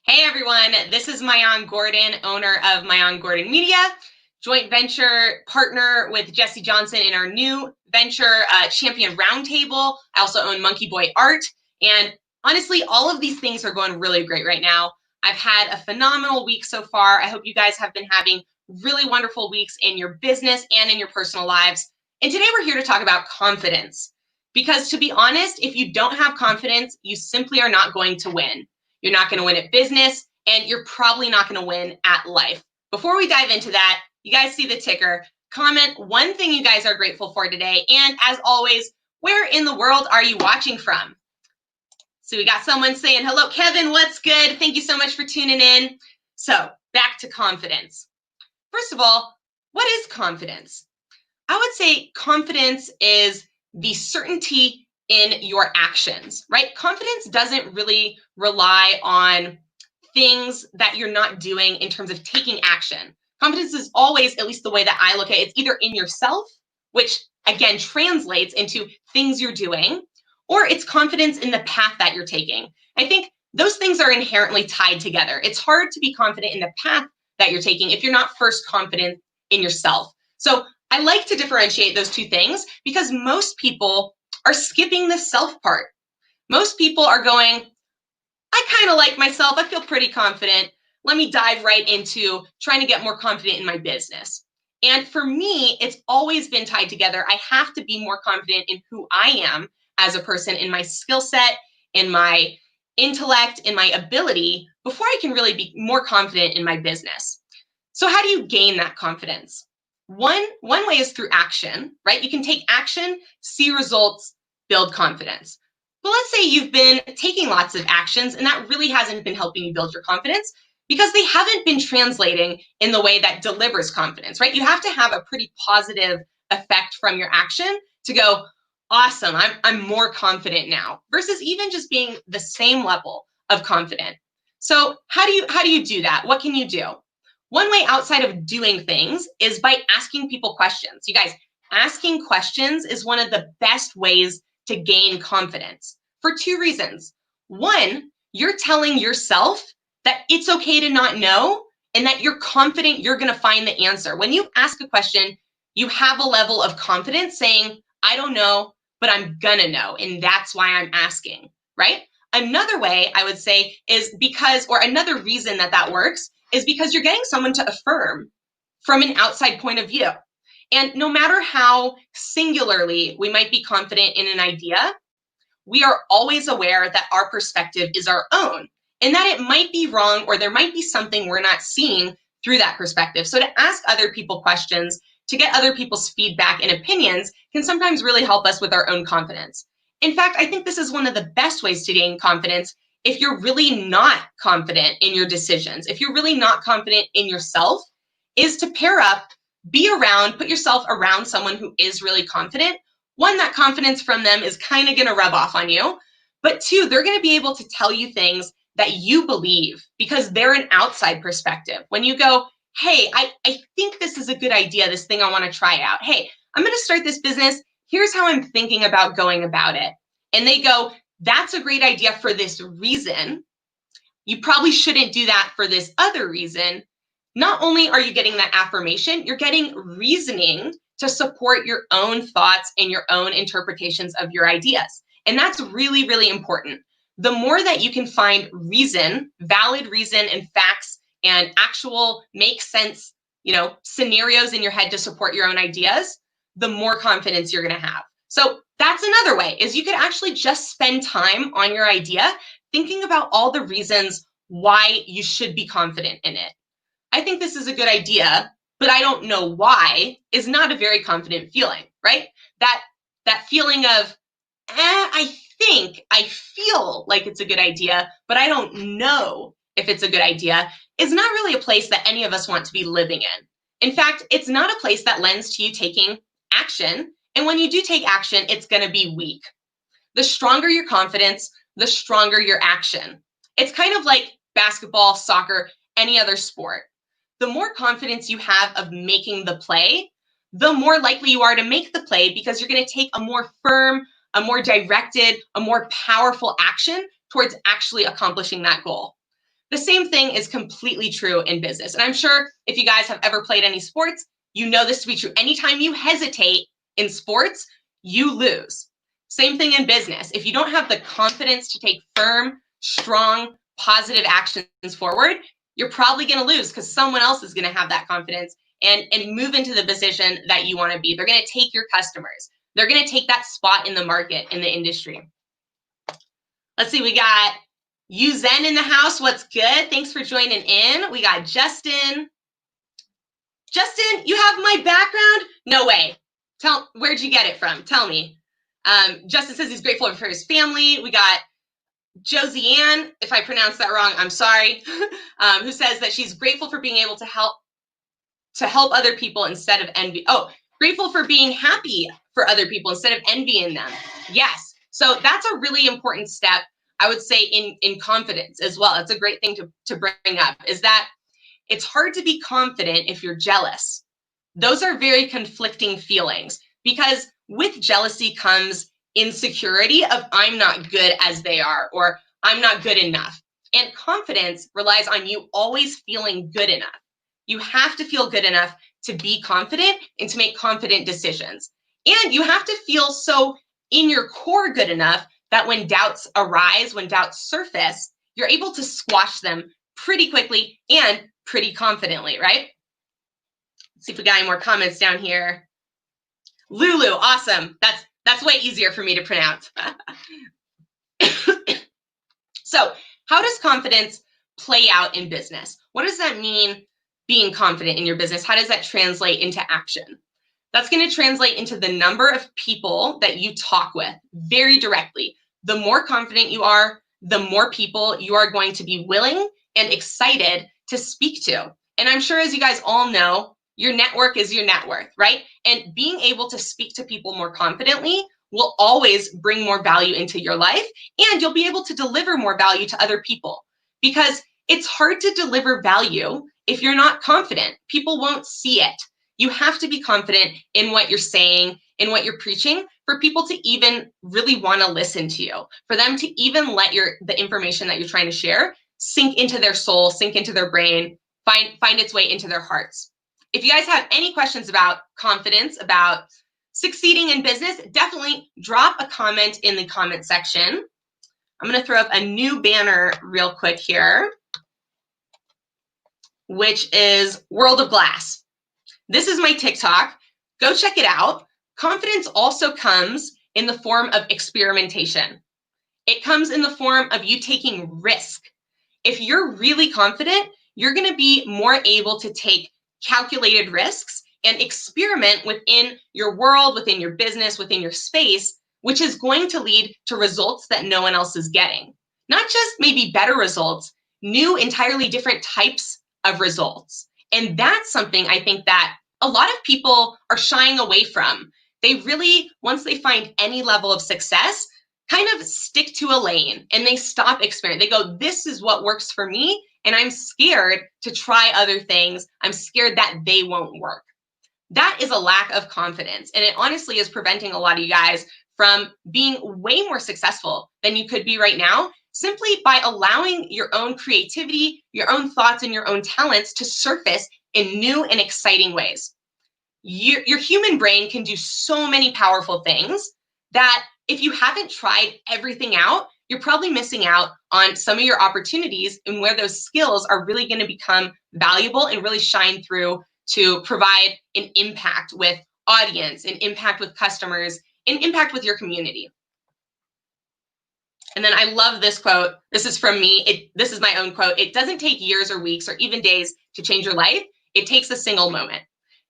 Hey everyone, this is Maayan Gordon, owner of Maayan Gordon Media, joint venture partner with Jesse Johnson in our new venture, Champion Roundtable. I also own Monkey Boy Art. And honestly, all of these things are going really great right now. I've had a phenomenal week so far. I hope you guys have been having really wonderful weeks in your business and in your personal lives. And today we're here to talk about confidence. Because to be honest, if you don't have confidence, you simply are not going to win. You're not going to win at business, and you're probably not going to win at life. Before we dive into that, you guys see the ticker. Comment one thing you guys are grateful for today. And as always, where in the world are you watching from? So we got someone saying, hello, Kevin, what's good? Thank you so much for tuning in. So back to confidence. First of all, what is confidence? I would say confidence is the certainty in your actions, right? Confidence doesn't really rely on things that you're not doing in terms of taking action. Confidence is always, at least the way that I look at it, it's either in yourself, which again translates into things you're doing, or it's confidence in the path that you're taking. I think those things are inherently tied together. It's hard to be confident in the path that you're taking if you're not first confident in yourself. So I like to differentiate those two things because most people are skipping the self part. Most people are going, I kind of like myself. I feel pretty confident. Let me dive right into trying to get more confident in my business. And for me, it's always been tied together. I have to be more confident in who I am as a person, in my skill set, in my intellect, in my ability, before I can really be more confident in my business. So how do you gain that confidence? One way is through action, right? You can take action, see results, build confidence. But let's say you've been taking lots of actions and that really hasn't been helping you build your confidence because they haven't been translating in the way that delivers confidence, right? You have to have a pretty positive effect from your action to go, awesome, I'm more confident now, versus even just being the same level of confident. So how do you do that? What can you do? One way outside of doing things is by asking people questions. You guys, asking questions is one of the best ways to gain confidence for two reasons. One, you're telling yourself that it's okay to not know and that you're confident you're going to find the answer. When you ask a question, you have a level of confidence saying, I don't know, but I'm going to know. And that's why I'm asking, right? Another way I would say is because, or another reason that works is because you're getting someone to affirm from an outside point of view. And no matter how singularly we might be confident in an idea, we are always aware that our perspective is our own and that it might be wrong or there might be something we're not seeing through that perspective. So to ask other people questions, to get other people's feedback and opinions can sometimes really help us with our own confidence. In fact, I think this is one of the best ways to gain confidence if you're really not confident in your decisions, if you're really not confident in yourself, is to pair up, be around, put yourself around someone who is really confident. One, that confidence from them is kind of going to rub off on you. But two, they're going to be able to tell you things that you believe because they're an outside perspective. When you go, hey, I think this is a good idea, this thing I want to try out. Hey, I'm going to start this business. Here's how I'm thinking about going about it. And they go, that's a great idea for this reason. You probably shouldn't do that for this other reason. Not only are you getting that affirmation, you're getting reasoning to support your own thoughts and your own interpretations of your ideas. And that's really, really important. The more that you can find reason, valid reason and facts and actual make sense, scenarios in your head to support your own ideas, the more confidence you're going to have. So that's another way is you could actually just spend time on your idea, thinking about all the reasons why you should be confident in it. I think this is a good idea, but I don't know why is not a very confident feeling, right? That feeling of, I feel like it's a good idea, but I don't know if it's a good idea is not really a place that any of us want to be living in. In fact, it's not a place that lends to you taking action. And when you do take action, it's going to be weak. The stronger your confidence, the stronger your action. It's kind of like basketball, soccer, any other sport. The more confidence you have of making the play, the more likely you are to make the play because you're going to take a more firm, a more directed, a more powerful action towards actually accomplishing that goal. The same thing is completely true in business. And I'm sure if you guys have ever played any sports, you know this to be true. Anytime you hesitate in sports, you lose. Same thing in business. If you don't have the confidence to take firm, strong, positive actions forward, you're probably going to lose because someone else is going to have that confidence and move into the position that you want to be. They're going to take your customers. They're going to take that spot in the market, in the industry. Let's see, we got Zen in the house. What's good? Thanks for joining in. We got Justin. Justin, you have my background? No way. Where'd you get it from? Tell me. Justin says he's grateful for his family. We got Josie Ann, if I pronounced that wrong, I'm sorry, who says that she's grateful for being able to help other people instead of envy. Oh, grateful for being happy for other people instead of envying them. Yes. So that's a really important step, I would say, in confidence as well. It's a great thing to bring up, is that it's hard to be confident if you're jealous. Those are very conflicting feelings, because with jealousy comes insecurity of I'm not good as they are, or I'm not good enough. And confidence relies on you always feeling good enough. You have to feel good enough to be confident and to make confident decisions. And you have to feel so in your core good enough that when doubts arise, when doubts surface, you're able to squash them pretty quickly and pretty confidently, right? Let's see if we got any more comments down here. Lulu, awesome. That's way easier for me to pronounce. So, how does confidence play out in business? What does that mean, being confident in your business? How does that translate into action? That's going to translate into the number of people that you talk with very directly. The more confident you are, the more people you are going to be willing and excited to speak to. And I'm sure, as you guys all know, your network is your net worth, right? And being able to speak to people more confidently will always bring more value into your life, and you'll be able to deliver more value to other people, because it's hard to deliver value if you're not confident. People won't see it. You have to be confident in what you're saying, in what you're preaching, for people to even really want to listen to you, for them to even let the information that you're trying to share sink into their soul, sink into their brain, find its way into their hearts. If you guys have any questions about confidence, about succeeding in business, definitely drop a comment in the comment section. I'm going to throw up a new banner real quick here, which is World of Glass. This is my TikTok. Go check it out. Confidence also comes in the form of experimentation. It comes in the form of you taking risk. If you're really confident, you're going to be more able to take calculated risks and experiment within your world, within your business, within your space, which is going to lead to results that no one else is getting. Not just maybe better results, new, entirely different types of results. And that's something I think that a lot of people are shying away from. They really, once they find any level of success, kind of stick to a lane and they stop experimenting. They go, this is what works for me, and I'm scared to try other things. I'm scared that they won't work. That is a lack of confidence. And it honestly is preventing a lot of you guys from being way more successful than you could be right now, simply by allowing your own creativity, your own thoughts, and your own talents to surface in new and exciting ways. Your human brain can do so many powerful things that if you haven't tried everything out, you're probably missing out on some of your opportunities and where those skills are really going to become valuable and really shine through to provide an impact with audience, an impact with customers, an impact with your community. And then I love this quote. This is from me. This is my own quote. It doesn't take years or weeks or even days to change your life. It takes a single moment.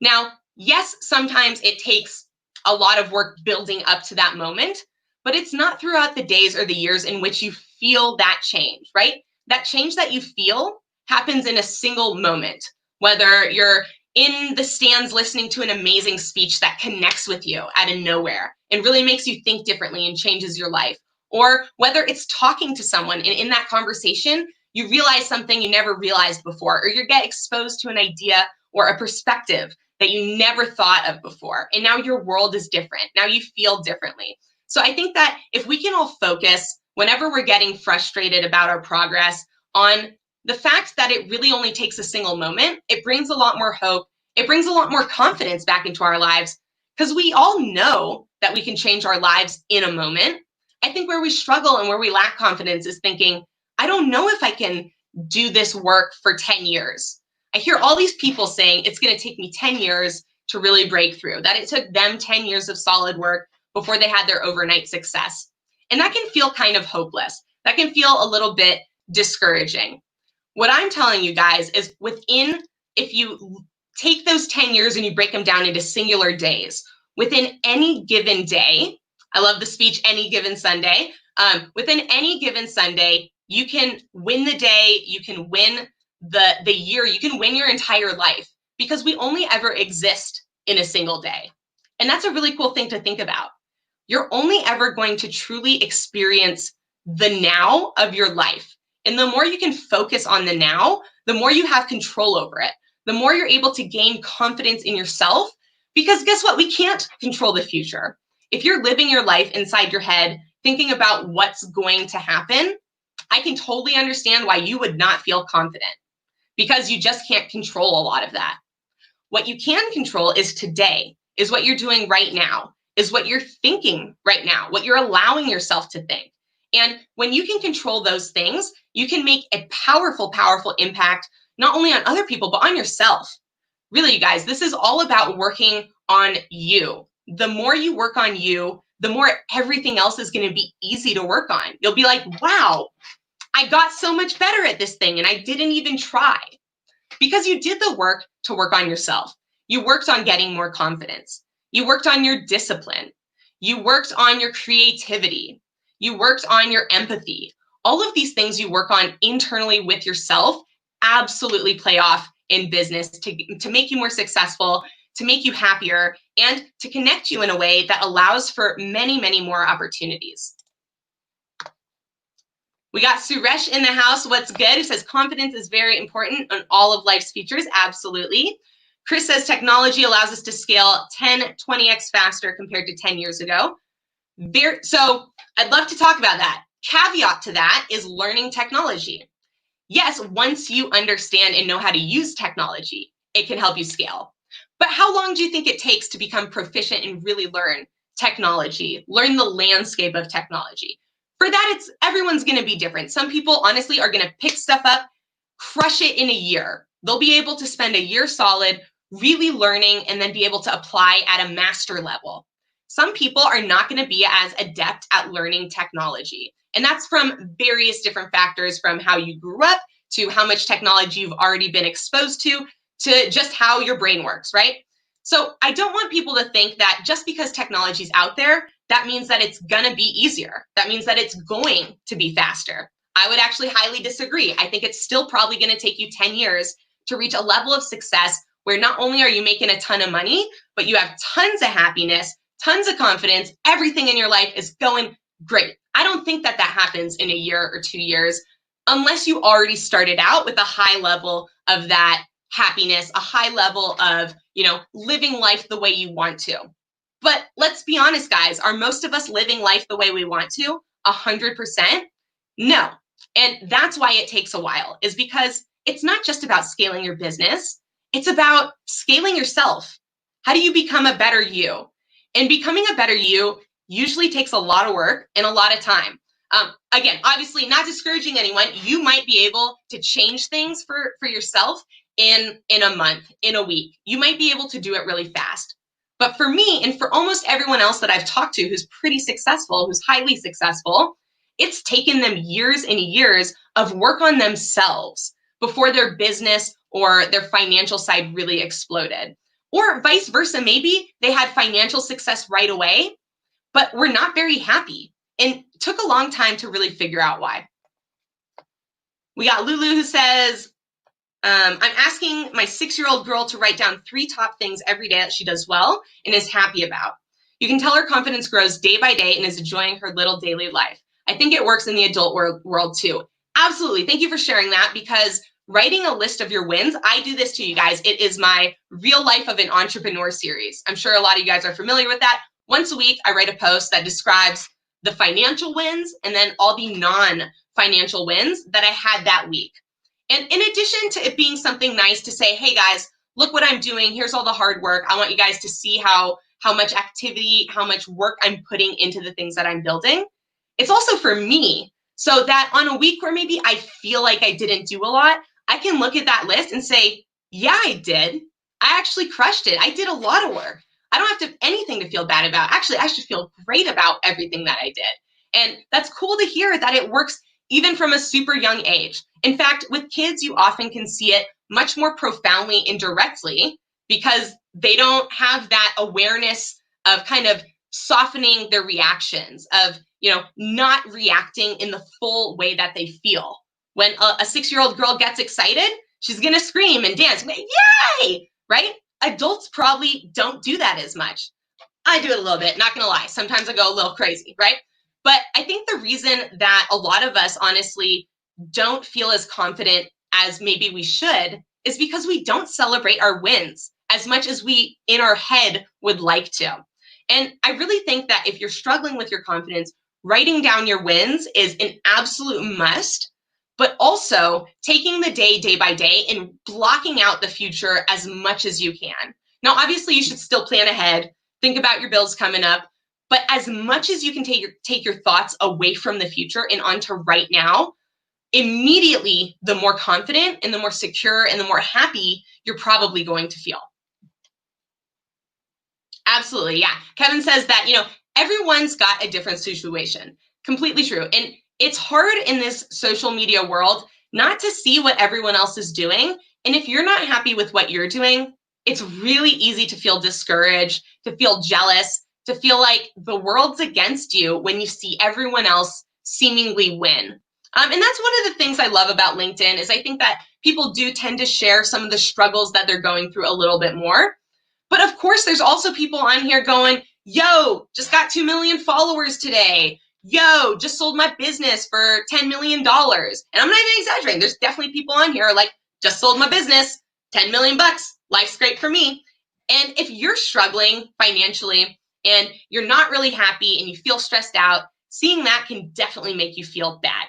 Now, yes, sometimes it takes a lot of work building up to that moment, but it's not throughout the days or the years in which you feel that change, right? That change that you feel happens in a single moment, whether you're in the stands listening to an amazing speech that connects with you out of nowhere and really makes you think differently and changes your life, or whether it's talking to someone and in that conversation, you realize something you never realized before, or you get exposed to an idea or a perspective that you never thought of before. And now your world is different. Now you feel differently. So I think that if we can all focus, whenever we're getting frustrated about our progress, on the fact that it really only takes a single moment, it brings a lot more hope. It brings a lot more confidence back into our lives because we all know that we can change our lives in a moment. I think where we struggle and where we lack confidence is thinking, I don't know if I can do this work for 10 years. I hear all these people saying it's going to take me 10 years to really break through, that it took them 10 years of solid work before they had their overnight success. And that can feel kind of hopeless. That can feel a little bit discouraging. What I'm telling you guys is if you take those 10 years and you break them down into singular days, within any given day, I love the speech, any given Sunday, within any given Sunday, you can win the day, you can win the year, you can win your entire life because we only ever exist in a single day. And that's a really cool thing to think about. You're only ever going to truly experience the now of your life. And the more you can focus on the now, the more you have control over it, the more you're able to gain confidence in yourself. Because guess what? We can't control the future. If you're living your life inside your head, thinking about what's going to happen, I can totally understand why you would not feel confident because you just can't control a lot of that. What you can control is today, is what you're doing right now, is what you're thinking right now, what you're allowing yourself to think. And when you can control those things, you can make a powerful, powerful impact, not only on other people, but on yourself. Really, you guys, this is all about working on you. The more you work on you, the more everything else is going to be easy to work on. You'll be like, wow, I got so much better at this thing and I didn't even try. Because you did the work to work on yourself. You worked on getting more confidence. You worked on your discipline. You worked on your creativity. You worked on your empathy. All of these things you work on internally with yourself absolutely play off in business to make you more successful, to make you happier, and to connect you in a way that allows for many, many more opportunities. We got Suresh in the house. What's good? Who says confidence is very important on all of life's features. Absolutely. Chris says technology allows us to scale 10, 20x faster compared to 10 years ago. So I'd love to talk about that. Caveat to that is learning technology. Yes, once you understand and know how to use technology, it can help you scale. But how long do you think it takes to become proficient and really learn technology, learn the landscape of technology? For that, everyone's going to be different. Some people, honestly, are going to pick stuff up, crush it in a year. They'll be able to spend a year solid really learning and then be able to apply at a master level. Some people are not going to be as adept at learning technology. And that's from various different factors, from how you grew up to how much technology you've already been exposed to just how your brain works, right? So I don't want people to think that just because technology is out there, that means that it's going to be easier. That means that it's going to be faster. I would actually highly disagree. I think it's still probably going to take you 10 years to reach a level of success where not only are you making a ton of money, but you have tons of happiness, tons of confidence, everything in your life is going great. I don't think that happens in a year or 2 years unless you already started out with a high level of that happiness, a high level of, living life the way you want to. But let's be honest, guys, are most of us living life the way we want to? 100%? No. And that's why it takes a while, is because it's not just about scaling your business. It's about scaling yourself. How do you become a better you? And becoming a better you usually takes a lot of work and a lot of time. Again, obviously not discouraging anyone. You might be able to change things for yourself in a month, in a week. You might be able to do it really fast. But for me, and for almost everyone else that I've talked to who's pretty successful, who's highly successful, it's taken them years and years of work on themselves before their business or their financial side really exploded. Or vice versa, maybe they had financial success right away, but were not very happy and took a long time to really figure out why. We got Lulu who says, I'm asking my 6-year-old girl to write down 3 top things every day that she does well and is happy about. You can tell her confidence grows day by day and is enjoying her little daily life. I think it works in the adult world too. Absolutely. Thank you for sharing that, because writing a list of your wins, I do this too, you guys. It is my real life of an entrepreneur series. I'm sure a lot of you guys are familiar with that. Once a week, I write a post that describes the financial wins and then all the non-financial wins that I had that week. And in addition to it being something nice to say, hey guys, look what I'm doing. Here's all the hard work. I want you guys to see how much activity, how much work I'm putting into the things that I'm building. It's also for me, so that on a week where maybe I feel like I didn't do a lot, I can look at that list and say, yeah, I did. I actually crushed it. I did a lot of work. I don't have to anything to feel bad about. Actually, I should feel great about everything that I did. And that's cool to hear that it works even from a super young age. In fact, with kids, you often can see it much more profoundly indirectly because they don't have that awareness of kind of softening their reactions, of not reacting in the full way that they feel. When a 6-year-old girl gets excited, she's gonna scream and dance, yay, right? Adults probably don't do that as much. I do it a little bit, not gonna lie. Sometimes I go a little crazy, right? But I think the reason that a lot of us honestly don't feel as confident as maybe we should is because we don't celebrate our wins as much as we in our head would like to. And I really think that if you're struggling with your confidence, writing down your wins is an absolute must, but also taking the day by day and blocking out the future as much as you can. Now, obviously, you should still plan ahead, think about your bills coming up, but as much as you can take your thoughts away from the future and onto right now, immediately the more confident and the more secure and the more happy you're probably going to feel. Absolutely, yeah. Kevin says that, everyone's got a different situation. Completely true. And it's hard in this social media world not to see what everyone else is doing. And if you're not happy with what you're doing, it's really easy to feel discouraged, to feel jealous, to feel like the world's against you when you see everyone else seemingly win. And that's one of the things I love about LinkedIn is I think that people do tend to share some of the struggles that they're going through a little bit more. But of course, there's also people on here going, yo, just got 2 million followers today. Yo, just sold my business for $10 million. And I'm not even exaggerating. There's definitely people on here like, just sold my business, 10 million bucks. Life's great for me. And if you're struggling financially and you're not really happy and you feel stressed out, seeing that can definitely make you feel bad.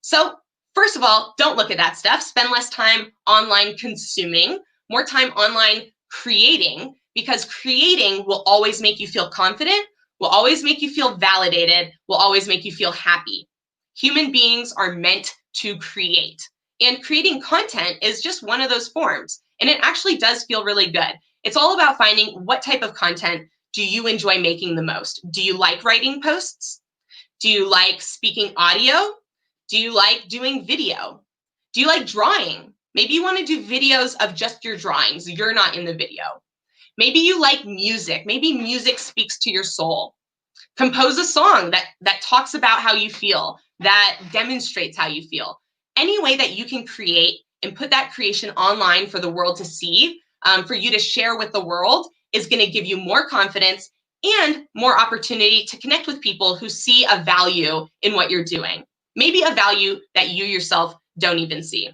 So, first of all, don't look at that stuff. Spend less time online consuming, more time online creating, because creating will always make you feel confident, will always make you feel validated, will always make you feel happy. Human beings are meant to create. And creating content is just one of those forms. And it actually does feel really good. It's all about finding what type of content do you enjoy making the most? Do you like writing posts? Do you like speaking audio? Do you like doing video? Do you like drawing? Maybe you want to do videos of just your drawings. You're not in the video. Maybe you like music. Maybe music speaks to your soul. Compose a song that talks about how you feel, that demonstrates how you feel. Any way that you can create and put that creation online for the world to see, for you to share with the world, is going to give you more confidence and more opportunity to connect with people who see a value in what you're doing. Maybe a value that you yourself don't even see.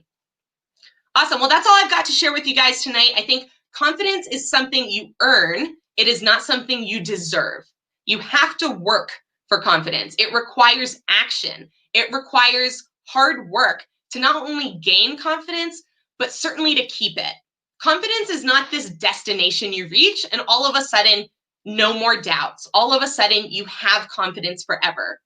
Awesome. Well, that's all I've got to share with you guys tonight. I think confidence is something you earn. It is not something you deserve. You have to work for confidence. It requires action. It requires hard work to not only gain confidence, but certainly to keep it. Confidence is not this destination you reach and all of a sudden, no more doubts. All of a sudden, you have confidence forever.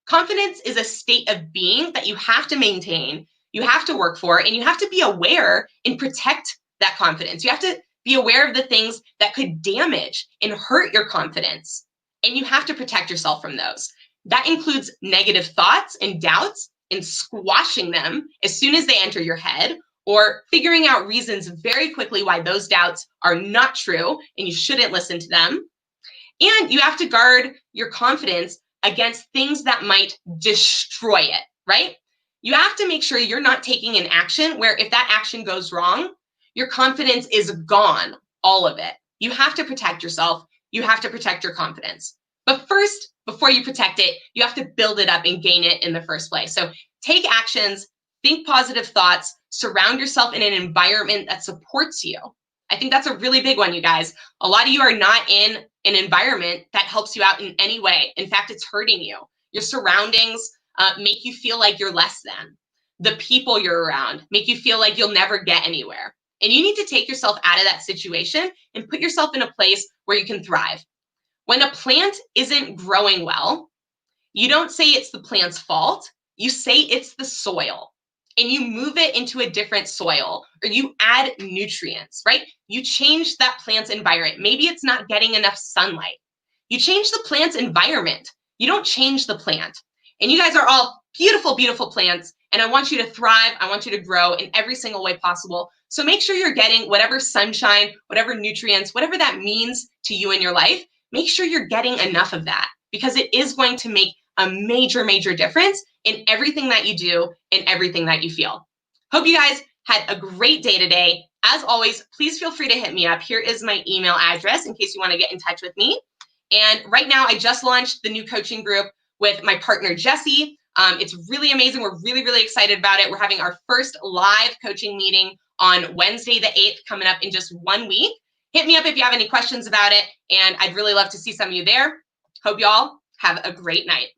Confidence is a state of being that you have to maintain, you have to work for, and you have to be aware and protect that confidence. You have to be aware of the things that could damage and hurt your confidence. And you have to protect yourself from those. That includes negative thoughts and doubts and squashing them as soon as they enter your head, or figuring out reasons very quickly why those doubts are not true and you shouldn't listen to them. And you have to guard your confidence against things that might destroy it, right? You have to make sure you're not taking an action where if that action goes wrong, your confidence is gone, all of it. You have to protect yourself. You have to protect your confidence. But first, before you protect it, you have to build it up and gain it in the first place. So take actions, think positive thoughts, surround yourself in an environment that supports you. I think that's a really big one, you guys. A lot of you are not in an environment that helps you out in any way. In fact, it's hurting you. Your surroundings make you feel like you're less than. the people you're around make you feel like you'll never get anywhere. And you need to take yourself out of that situation and put yourself in a place where you can thrive. When a plant isn't growing well, you don't say it's the plant's fault. You say it's the soil. And you move it into a different soil, or you add nutrients, right? You change that plant's environment. Maybe it's not getting enough sunlight. You change the plant's environment. You don't change the plant. And you guys are all beautiful, beautiful plants. And I want you to thrive. I want you to grow in every single way possible. So make sure you're getting whatever sunshine, whatever nutrients, whatever that means to you in your life. Make sure you're getting enough of that, because it is going to make a major, major difference in everything that you do and everything that you feel. Hope you guys had a great day today. As always, please feel free to hit me up. Here is my email address in case you want to get in touch with me. And right now, I just launched the new coaching group with my partner, Jesse. It's really amazing. We're really, really excited about it. We're having our first live coaching meeting on Wednesday the 8th, coming up in just 1 week. Hit me up if you have any questions about it, and I'd really love to see some of you there. Hope you all have a great night.